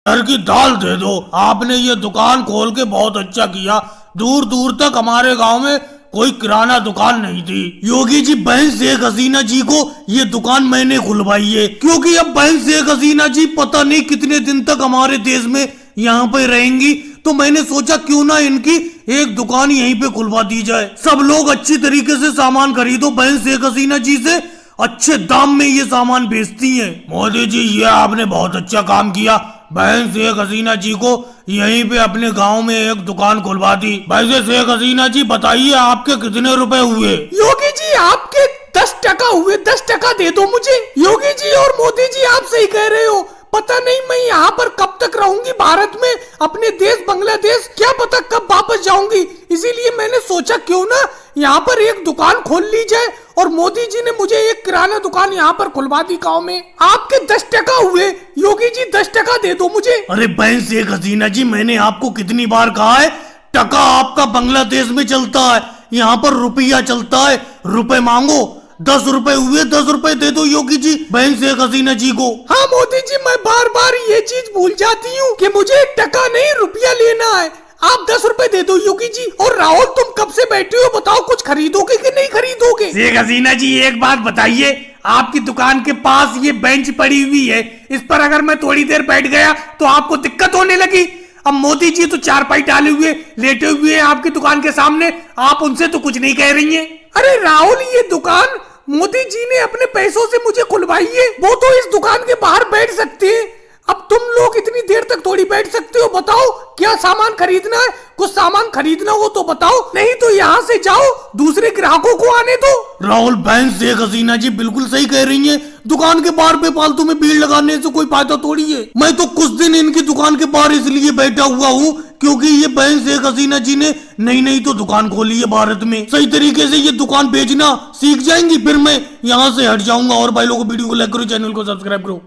घर की दाल दे दो। आपने ये दुकान खोल के बहुत अच्छा किया। दूर दूर तक हमारे गांव में कोई किराना दुकान नहीं थी। योगी जी, बहन शेख हसीना जी को ये दुकान मैंने खुलवाई है, क्योंकि अब बहन शेख हसीना जी पता नहीं कितने दिन तक हमारे देश में यहाँ पे रहेंगी। तो मैंने सोचा क्यों ना इनकी एक दुकान यहीं पे खुलवा दी जाए। सब लोग अच्छी तरीके से सामान खरीदो। बहन शेख हसीना जी से अच्छे दाम में ये सामान बेचती हैं। मोदी जी, ये आपने बहुत अच्छा काम किया। बहन शेख हसीना जी को यहीं पे अपने गांव में एक दुकान खुलवा दी। वैसे शेख हसीना जी बताइए, आपके कितने रुपए हुए? योगी जी, आपके 10% हुए। 10% दे दो मुझे। योगी जी और मोदी जी, आप सही कह रहे हो। पता नहीं मैं यहाँ पर कब तक रहूंगी भारत में, अपने देश बांग्लादेश, क्या पता कब वापस जाऊंगी। इसीलिए मैंने सोचा क्यों ना यहाँ पर एक दुकान खोल ली जाए, और मोदी जी ने मुझे एक किराना दुकान यहाँ पर खुलवा दी गाँव में। आपके 10% हुए। योगी जी, 10% दे दो मुझे। अरे बहन शेख हसीना जी, मैंने आपको कितनी बार कहा है, टका आपका बांग्लादेश में चलता है, यहाँ पर रुपया चलता है। रुपए मांगो। 10 रुपए हुए, 10 रुपए दे दो योगी जी बहन शेख हसीना जी को। हाँ मोदी जी, मैं बार बार ये चीज भूल जाती हूँ कि मुझे टका नहीं रुपया लेना है। आप 10 रुपए दे दो योगी जी। और राहुल, तुम कब से बैठे हो, बताओ कुछ खरीदोगे कि नहीं खरीदोगे? शेख हसीना जी, एक बात बताइए, आपकी दुकान के पास ये बेंच पड़ी हुई है, इस पर अगर मैं थोड़ी देर बैठ गया तो आपको दिक्कत होने लगी। अब मोदी जी तो चारपाई डाले हुए लेटे हुए हैं आपकी दुकान के सामने, आप उनसे तो कुछ नहीं कह रही हैं। अरे राहुल, ये दुकान मोदी जी ने अपने पैसों से मुझे खुलवाई है। वो तो इस दुकान के बाहर बैठ सकते हैं। अब तुम लोग इतनी देर तक थोड़ी बैठ सकते हो। बताओ क्या सामान खरीदना है? कुछ सामान खरीदना हो तो बताओ, नहीं तो यहाँ से जाओ, दूसरे ग्राहकों को आने दो। राहुल, बहन शेख हसीना जी बिल्कुल सही कह रही हैं। दुकान के बाहर बेफालतू में भीड़ लगाने से कोई फायदा थोड़ी है। मैं तो कुछ दिन इनकी दुकान के बाहर इसलिए बैठा हुआ हूँ क्योंकि ये बहन शेख हसीना जी ने नई तो दुकान खोली है भारत में। सही तरीके से ये दुकान बेचना सीख जाएंगी, फिर मैं यहाँ से हट जाऊंगा। और भाई लोगों, वीडियो को लाइक करो, चैनल को सब्सक्राइब करो।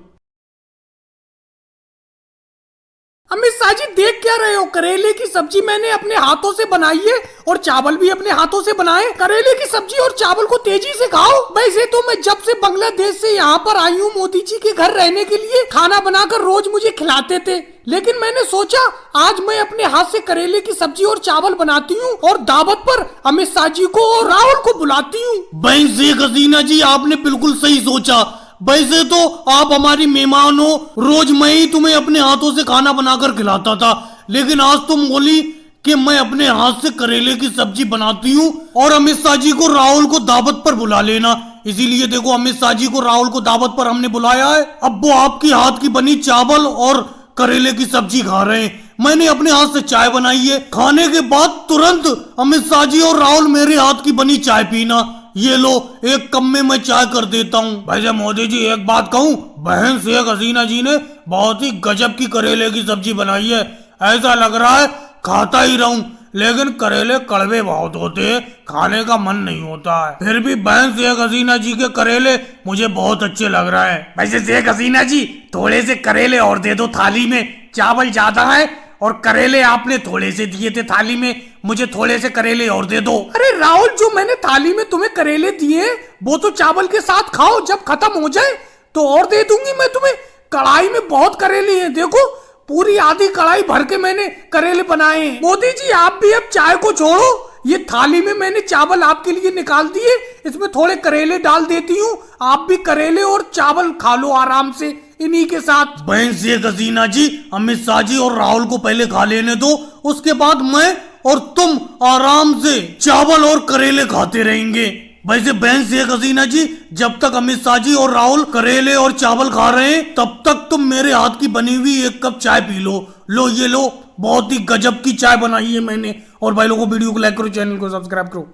अमित शाह जी, देख क्या रहे हो? करेले की सब्जी मैंने अपने हाथों से बनाई है, और चावल भी अपने हाथों से बनाए। करेले की सब्जी और चावल को तेजी से खाओ। वैसे तो मैं जब से बांग्लादेश से यहाँ पर आई हूँ मोदी जी के घर रहने के लिए, खाना बनाकर रोज मुझे खिलाते थे, लेकिन मैंने सोचा आज मैं अपने हाथ से करेले की सब्जी और चावल बनाती हूँ और दावत पर अमित शाह जी को और राहुल को बुलाती हूँ। बहन शेख हसीना जी, आपने बिल्कुल सही सोचा। वैसे तो आप हमारी मेहमान हो, रोज मैं ही तुम्हें अपने हाथों से खाना बनाकर खिलाता था, लेकिन आज तुम बोली कि मैं अपने हाथ से करेले की सब्जी बनाती हूँ और अमित शाह जी को राहुल को दावत पर बुला लेना। इसीलिए देखो, अमित शाह जी को राहुल को दावत पर हमने बुलाया है। अब वो आपकी हाथ की बनी चावल और करेले की सब्जी खा रहे हैं। मैंने अपने हाथ से चाय बनाई है। खाने के बाद तुरंत अमित शाह जी और राहुल मेरे हाथ की बनी चाय पीना। ये लो, एक कप में मैं चाय कर देता हूँ। वैसे मोदी जी, एक बात कहूँ, बहन शेख हसीना जी ने बहुत ही गजब की करेले की सब्जी बनाई है। ऐसा लग रहा है खाता ही रहूं, लेकिन करेले कड़वे बहुत होते हैं, खाने का मन नहीं होता है। फिर भी बहन शेख हसीना जी के करेले मुझे बहुत अच्छे लग रहे हैं। वैसे शेख हसीना जी, थोड़े से करेले और दे दो थाली में। चावल ज्यादा है और करेले आपने थोड़े से दिए थे थाली में, मुझे थोड़े से करेले और दे दो। अरे राहुल, जो मैंने थाली में तुम्हें करेले दिए वो तो चावल के साथ खाओ, जब खत्म हो जाए तो और दे दूंगी मैं तुम्हें। कढ़ाई में बहुत करेले हैं, देखो पूरी आधी कढ़ाई भर के मैंने करेले बनाए हैं। मोदी जी, आप भी अब चाय को छोड़ो। ये थाली में मैंने चावल आपके लिए निकाल दिए, इसमें थोड़े करेले डाल देती हूँ। आप भी करेले और चावल खा लो आराम से इन्हीं के साथ। बहन शेख हसीना जी, अमित शाह जी और राहुल को पहले खा लेने दो, उसके बाद मैं और तुम आराम से चावल और करेले खाते रहेंगे। वैसे बहन शेख हसीना जी, जब तक अमित शाह जी और राहुल करेले और चावल खा रहे हैं तब तक तुम मेरे हाथ की बनी हुई एक कप चाय पी लो। लो ये लो, बहुत ही गजब की चाय बनाई है मैंने। और भाई लोगों, वीडियो को लाइक करो, चैनल को सब्सक्राइब करो।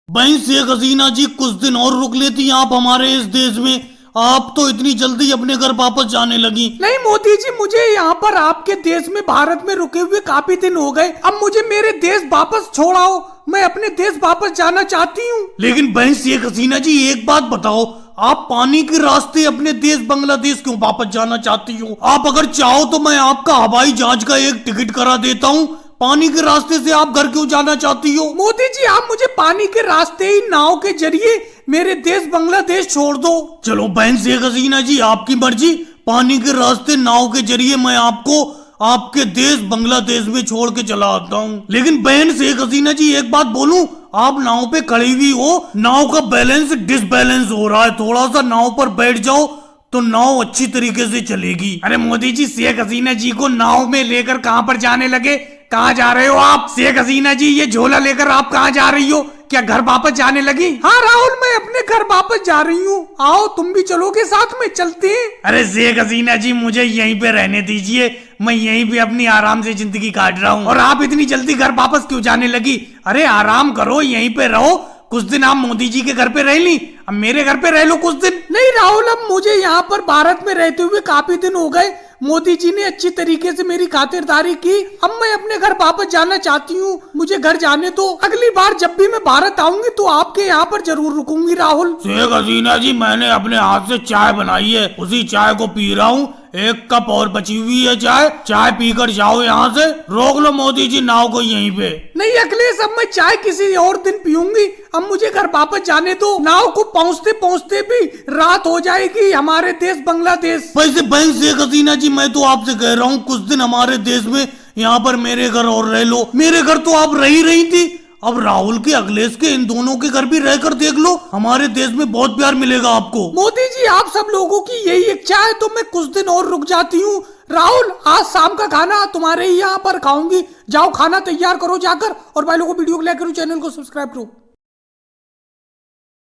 बहन शेख हसीना जी, कुछ दिन और रुक लेती आप हमारे इस देश में। आप तो इतनी जल्दी अपने घर वापस जाने लगी। नहीं मोदी जी, मुझे यहाँ पर आपके देश में भारत में रुके हुए काफी दिन हो गए। अब मुझे मेरे देश वापस छोड़ाओ, मैं अपने देश वापस जाना चाहती हूँ। लेकिन बहन शेख हसीना जी, एक बात बताओ, आप पानी के रास्ते अपने देश बांग्लादेश क्यों वापस जाना चाहती हो? आप अगर चाहो तो मैं आपका हवाई जहाज का एक टिकट करा देता हूँ। पानी के रास्ते से आप घर क्यों जाना चाहती हो? मोदी जी, आप मुझे पानी के रास्ते ही नाव के जरिए मेरे देश बांग्लादेश छोड़ दो। चलो बहन शेख हसीना जी, आपकी मर्जी। पानी के रास्ते नाव के जरिए मैं आपको आपके देश बांग्लादेश में छोड़ के चला आता हूँ। लेकिन बहन शेख हसीना जी, एक बात बोलूं, आप नाव पे खड़ी हुई हो, नाव का बैलेंस डिसबैलेंस हो रहा है, थोड़ा सा नाव पर बैठ जाओ तो नाव अच्छी तरीके से चलेगी। अरे मोदी जी, शेख हसीना जी को नाव में लेकर कहाँ पर जाने लगे? कहाँ जा रहे हो आप? शेख हसीना जी, ये झोला लेकर आप कहाँ जा रही हो? क्या घर वापस जाने लगी? हाँ राहुल, मैं अपने घर वापस जा रही हूँ। आओ तुम भी चलोगे साथ में, चलते हैं। अरे शेख हसीना जी, मुझे यहीं पे रहने दीजिए, मैं यहीं पे अपनी आराम से जिंदगी काट रहा हूँ। और आप इतनी जल्दी घर वापस क्यों जाने लगी? अरे आराम करो, यहीं पे रहो कुछ दिन। आप मोदी जी के घर पे रह ली, अब मेरे घर पे रह लो कुछ दिन। नहीं राहुल, अब मुझे यहाँ पर भारत में रहते हुए काफी दिन हो गए। मोदी जी ने अच्छी तरीके से मेरी खातिरदारी की। अब मैं अपने घर वापस जाना चाहती हूँ, मुझे घर जाने दो। अगली बार जब भी मैं भारत आऊंगी तो आपके यहाँ पर जरूर रुकूंगी राहुल। शेख हसीना जी, मैंने अपने हाथ से चाय बनाई है, उसी चाय को पी रहा हूँ। एक कप और बची हुई है चाय, चाय पीकर जाओ यहाँ से। रोक लो मोदी जी नाव को यहीं पे। नहीं अखिलेश, अब मैं चाय किसी और दिन पीऊंगी। अब मुझे घर वापस जाने दो। नाव को पहुँचते पहुँचते भी रात हो जाएगी हमारे देश बांग्लादेश। वैसे बहन शेख हसीना जी, मैं तो आपसे कह रहा हूँ कुछ दिन हमारे देश में यहाँ पर मेरे घर और रह लो। मेरे घर तो आप रह ही रही थी, अब राहुल के अखिलेश के इन दोनों के घर भी रहकर देख लो, हमारे देश में बहुत प्यार मिलेगा आपको। मोदी जी, आप सब लोगों की यही इच्छा है तो मैं कुछ दिन और रुक जाती हूँ। राहुल, आज शाम का खाना तुम्हारे ही यहाँ पर खाऊंगी। जाओ खाना तैयार करो जाकर, और भाई लोगों को वीडियो को लाइक करो, चैनल को सब्सक्राइब करो।